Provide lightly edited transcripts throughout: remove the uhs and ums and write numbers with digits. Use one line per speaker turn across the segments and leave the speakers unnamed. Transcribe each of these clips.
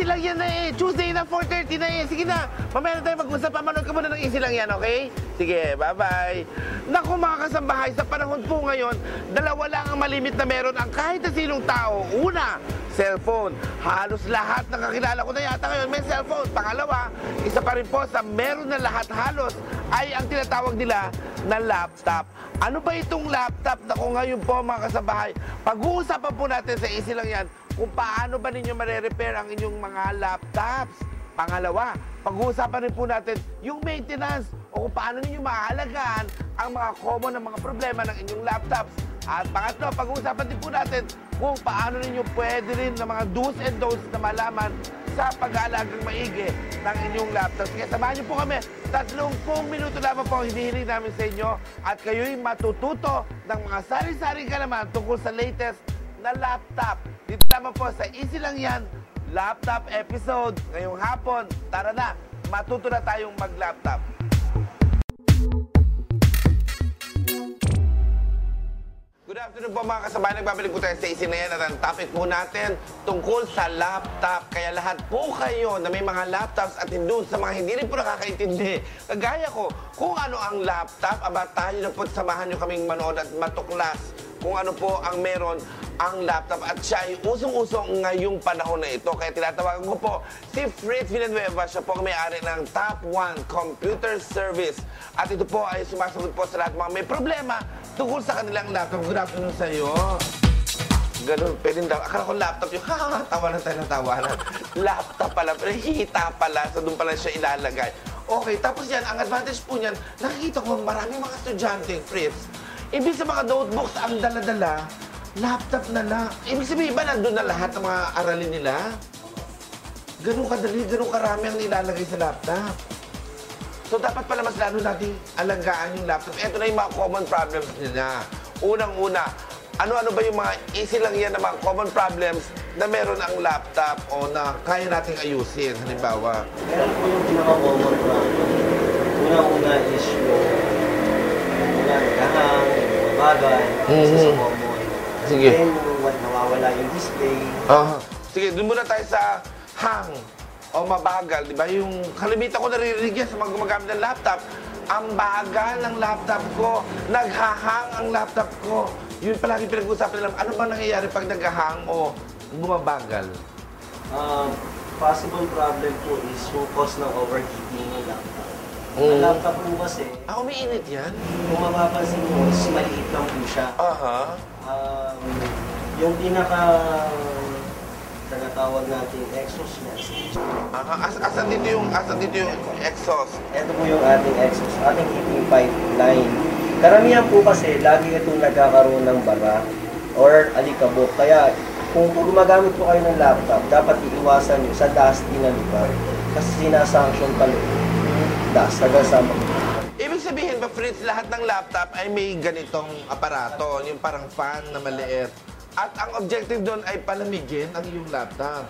lang yan na eh. Tuesday na, 4:30 na eh. Sige na, mamaya na tayo mag-usap. Manood ka muna ng easy lang yan, okay? Sige, bye-bye. Naku mga kasambahay, sa panahon po ngayon, dalawa lang ang malimit na meron ang kahit na sinong tao. Una, cellphone. Halos lahat ng kakilala ko na yata ngayon may cellphone. Pangalawa, isa pa rin po sa meron na lahat halos ay ang tinatawag nila na laptop. Ano ba itong laptop na kung ngayon po mga kasambahay? Pag-uusapan po natin sa easy lang yan kung paano ba ninyo mare-repair ang inyong mga laptops. Pangalawa, pag-uusapan rin po natin yung maintenance o kung paano ninyo maaalagaan ang mga common na mga problema ng inyong laptops. At pangatlo, pag-uusapan din po natin kung paano ninyo pwede rin na mga do's and don'ts na malaman sa pag-aalagang maigi ng inyong laptops. Kaya samahan niyo po kami, 30 minuto lamang po ang hinihiling namin sa inyo at kayo'y matututo ng mga sari-saring kalaman tungkol sa latest na laptop. Dito naman po sa Easy Lang Yan Laptop episode. Ngayong hapon, tara na, matuto na tayong mag-laptop. Good afternoon po mga kasabay. Nagbabalik po tayo sa Easy Lang Yan at ang topic po natin tungkol sa laptop. Kaya lahat po kayo na may mga laptops at hindi sa mga hindi rin po nakakaintindi. Kagaya ko, kung ano ang laptop, aba tayo na po samahan nyo kaming manood at matuklas kung ano po ang meron ang laptop at siya ay usong-usong ngayong panahon na ito. Kaya tinatawagan ko po si Fritz Villanueva. Siya po ang may-ari ng Top 1 Computer Service. At ito po ay sumasagot po sa lahat mga may problema tungkol sa kanilang laptop. Good afternoon sa iyo. Ganun, pwede daw. Akala ko laptop yung tawanan tayo ng tawanan. Laptop pala, pero hita pala. So doon pala siya ilalagay. Okay, tapos yan, ang advantage po niyan, nakikita ko maraming mga estudyante, Fritz. Ibig sa mga notebooks ang dala-dala, laptop na lang. Ibig sabihin ba nandun na lahat ng mga aralin nila? Ganun kadali, ganun karami ang nilalagay sa laptop. So dapat pala mas lalo natin alagaan yung laptop. Ito na yung mga common problems nila. Unang-una, ano-ano ba yung mga easy lang yan na mga common problems na meron ang laptop o na kaya nating ayusin? Halimbawa.
Meron po yung pinaka-common problem. Unang-una is yung nagahang, yung bagay, isa sa common.
Sige.
Then, nawawala yung display.
Sige, doon muna tayo sa hang o mabagal. Di ba? Yung kalimitan ko naririnig yan sa mga gumagamit ng laptop. Ang bagal ng laptop ko. Naghahang ang laptop ko. Yun palagi pinag-usapan nila. Ano ba nangyayari pag naghahang o bumabagal?
Possible problem po is yung cause ng overheating ng laptop. Ang laptop po kasi,
umiinit yan?
kung mapapansin mo, is maliit lang po siya. Yung tinatawag natin exhaust niya.
Asan dito yung exhaust?
Ito po yung ating exhaust, ating heating pipeline. Karamihan po kasi, lagi itong nagkakaroon ng bara or alikabok. Kaya, kung gumagamit po kayo ng laptop, dapat iiwasan nyo sa dusty na lugar. Kasi sinasanction pa dust, nagasama.
Ibig sabihin ba, Fritz, lahat ng laptop ay may ganitong aparato, yung parang fan na maliit. At ang objective doon ay palamigin ang iyong laptop.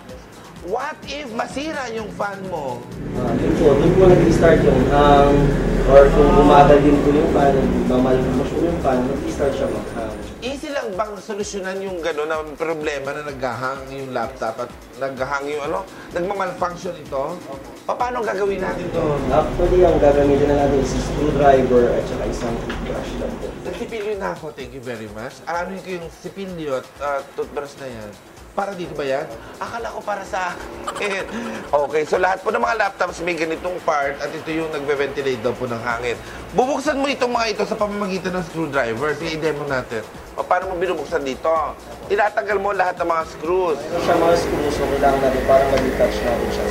What if masira yung fan mo?
Yun po, doon po nag-start yung hang, or kung bumagal din po yung fan, mamalumos po yung fan, nag-start siya mag-hang.
Easy lang bang solusyonan yung gano'n na problema na naghahang yung laptop at naghahang yung nagmamalfunction ito? Paano gagawin natin to?
Actually, ang gagamitin na natin is screwdriver at saka isang toothbrush lang po.
Nagsipilyo na ako, thank you very much. Ano yung sipilyo at toothbrush na yan? Para dito ba yan? Akala ko para sa akin. Okay, so lahat po ng mga laptops may ganitong part at ito yung nagve-ventilate daw po ng hangin. Bubuksan mo itong mga ito sa pamamagitan ng screwdriver. Sige, i-demo natin. O, paano mo binubuksan dito? Tinatanggal mo lahat ng mga screws.
Ito siya mga screws, so kailangan natin parang mag-detach natin siya.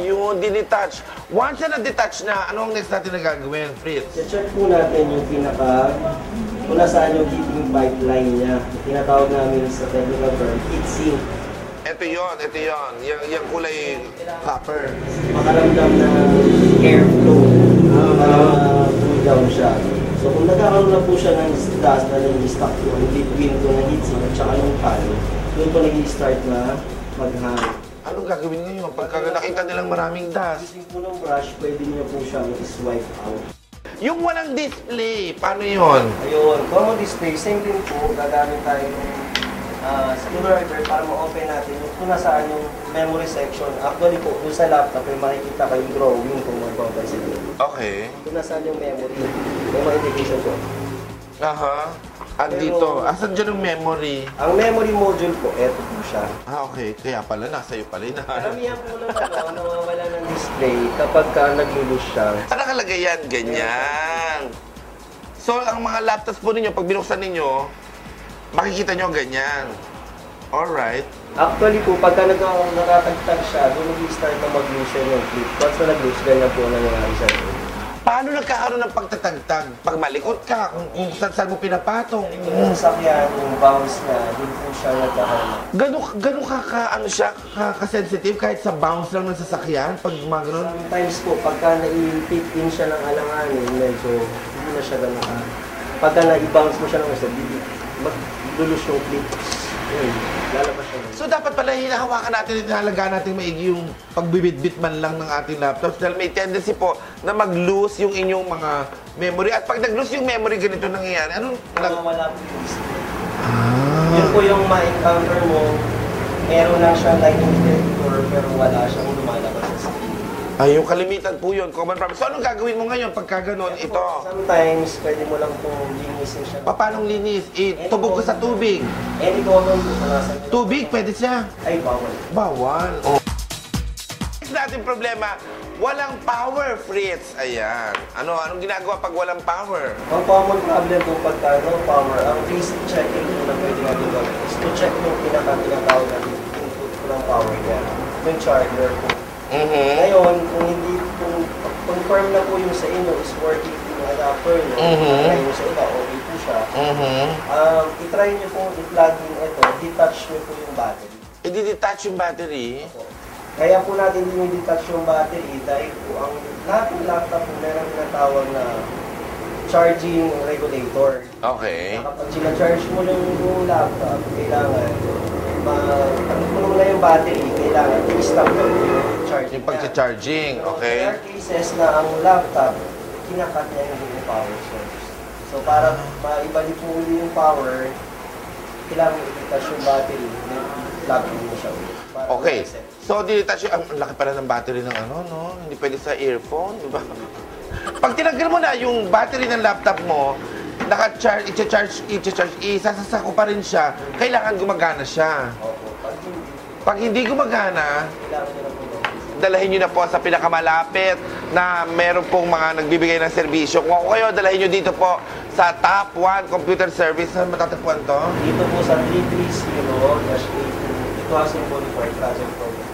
Yun, dinetach. Once na na-detach na, ano ang next natin na gagawin, Fritz?
I-check po natin yung kung nasaan yung heating pipeline niya. Tinatawag namin sa technical term, heatsink.
Ito yon. Yung kulay copper.
Makaramdam ng airflow. Cool down siya. So kung nagkakaroon na po siya ng dust na nag-stuck in between ko ng heatsink at saka yung fan, doon po nag-start na mag-hang.
Anong gagawin ngayon? Pagka nakita nilang maraming dust.
Using po ng brush, pwede niyo po siyang i-swipe out.
Yung walang display, paano yun?
Ayun, common display, same din po, gagamit tayo ng screwdriver para ma-open natin kung nasaan yung memory section. Actually po, doon sa laptop, may makikita kayong drawing kung magpapansin nyo.
Okay.
Kung nasaan yung memory, may mga indication po.
Aha. Andito. Asan dyan yung memory?
Ang memory module po, eto po siya.
Ah, okay. Kaya pala, nasa iyo pala.
Karamihan po ng nawawala ng display kapag naglulus siya.
Saan nakalagay yan? Ganyan. So, ang mga laptops po ninyo, pag binuksan ninyo, makikita nyo ganyan. Alright.
Actually po, pagka nakatagtag siya, doon nag-start na mag-loosen yung clip. Once na nag-loose, ganyan po ang nangyayari sa clip.
Paano nagkakaroon ng pagtatagtag? Pag malikot ka, kung saan mo pinapatong.
Yung sakyan, yung bounce na, doon po siya nagkakaroon.
Gano'n ano siya, ka-sensitive kahit sa bounce lang ng sasakyan? Pag mga ganun?
Sometimes po, pagka na-fit in siya ng alanganin, medyo hindi na siya ganun. Pagka na-bounce mo siya ng isa, maglulus yung clip. Yun, lalabas siya.
So dapat pala hinahawakan natin at hinahalagaan natin maigi yung pagbibitbit man lang ng ating laptops dahil may tendency po na mag-lose yung inyong mga memory. At pag nag-lose yung memory, ganito nangyayari. Ano?
Wala po yung display. Yun po yung ma-encounter mo, meron lang siya lightning detector pero wala siyang lumalabas sa screen.
Ay, yung kalimitan po yun, common problem. So anong gagawin mo ngayon pagka ganon? Ito.
Sometimes, pwede mo lang pong linisin siya.
Paano linis? Tubog ko sa tubig.
Any color po sa nasa nyo.
Tubig, pwede siya.
Ay, bawal.
Bawal. Oh. Next natin problema, walang power, Fritz. Ayan. Anong ginagawa pag walang power?
Ang common problem po pagka no power, ang basic checking po na pwede natin gawin is to check yung tinatawag natin input po ng power niya. Yung charger po. Ngayon, kung confirm na po yung sa inyo is working yung adapter nyo, yung sa iba, okay po siya. I-try nyo pong i-plug in ito, detach nyo po yung battery.
I-detach yung battery?
Kaya po natin din detach yung battery dahil po ang lahat ng laptop po meron tinatawag na charging regulator.
Okay.
Kapag sinacharge mo lang yung laptop, kailangan pag puno na yung battery, kailangan i-stop yung charging.
Yung pagcha-charging, okay.
There are cases na ang laptop, kinakat niya yung power source. So para maibalik mo uli yung power, kailangan i-detach yung battery, plug mo siya ulit.
Okay. So, detach yung, ang laki pala ng battery ng no? Hindi pwede sa earphone, di ba? Pag tinanggal mo na yung battery ng laptop mo, naka-charge, i-charge, isasasako pa rin siya, kailangan gumagana siya. Pag hindi gumagana, dalahin nyo na po sa pinakamalapit na meron pong mga nagbibigay ng serbisyo. Kung ako kayo, dalahin nyo dito po sa Top 1 Computer Service. Saan matatagpuan to?
Dito po sa 330-8-2044 Project Project.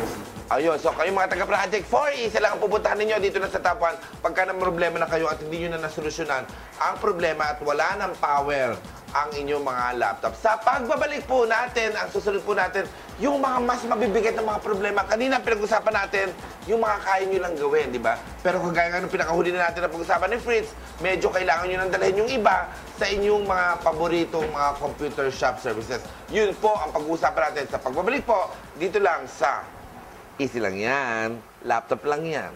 Ayun, so kayo mga taga-Project 4, isa lang ang pupuntahan ninyo dito na sa Top 1 pagka ng problema na kayo at hindi nyo na nasolusyonan ang problema at wala ng power ang inyong mga laptop. Sa pagbabalik po natin, ang susunod po natin, yung mga mas mabibigat na mga problema. Kanina pinag-usapan natin yung mga kaya nyo lang gawin, di ba? Pero kagaya nga nung pinakahuli na natin na pag-usapan ni Fritz, medyo kailangan nyo nang dalhin yung iba sa inyong mga paboritong mga computer shop services. Yun po ang pag-uusapan natin sa pagbabalik po, dito lang sa Easy lang yan, laptop lang yan.